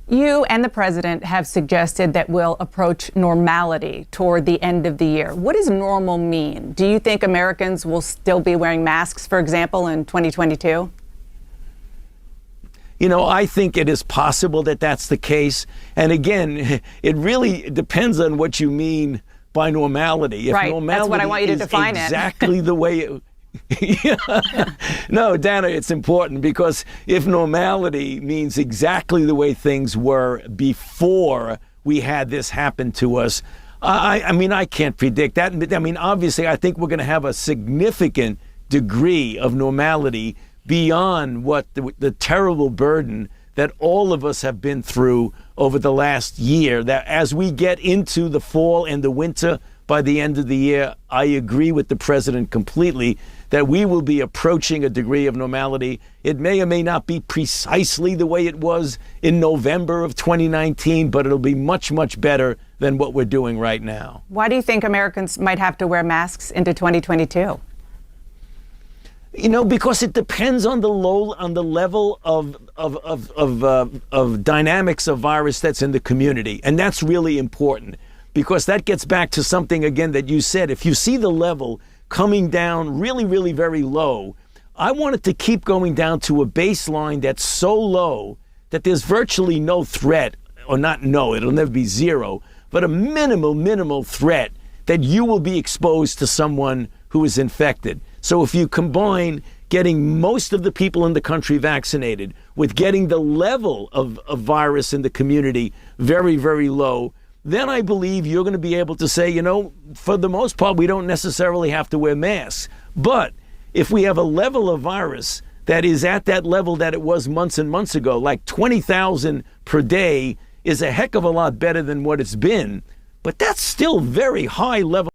You and the president have suggested that we'll approach normality toward the end of the year. What does normal mean? Do you think Americans will still be wearing masks, for example, in 2022? You know, I think it is possible that that's the case. And again, it really depends on what you mean by normality. If right. Normality that's what I want you to define exactly the way it... Yeah. No, Dana, it's important because if normality means exactly the way things were before we had this happen to us, I mean, I can't predict that. I mean, obviously, I think we're going to have a significant degree of normality beyond what the terrible burden that all of us have been through over the last year. That as we get into the fall and the winter, by the end of the year, I agree with the president completely that we will be approaching a degree of normality. It may or may not be precisely the way it was in November of 2019, but it'll be much, much better than what we're doing right now. Why do you think Americans might have to wear masks into 2022? You know, because it depends on the level of dynamics of virus that's in the community, and that's really important. Because that gets back to something, again, that you said. If you see the level coming down really, really very low, I want it to keep going down to a baseline that's so low that there's virtually no threat, or not no, it'll never be zero, but a minimal threat that you will be exposed to someone who is infected. So if you combine getting most of the people in the country vaccinated with getting the level of virus in the community very, very low, then I believe you're going to be able to say, you know, for the most part, we don't necessarily have to wear masks. But if we have a level of virus that is at that level that it was months and months ago, like 20,000 per day is a heck of a lot better than what it's been. But that's still very high level.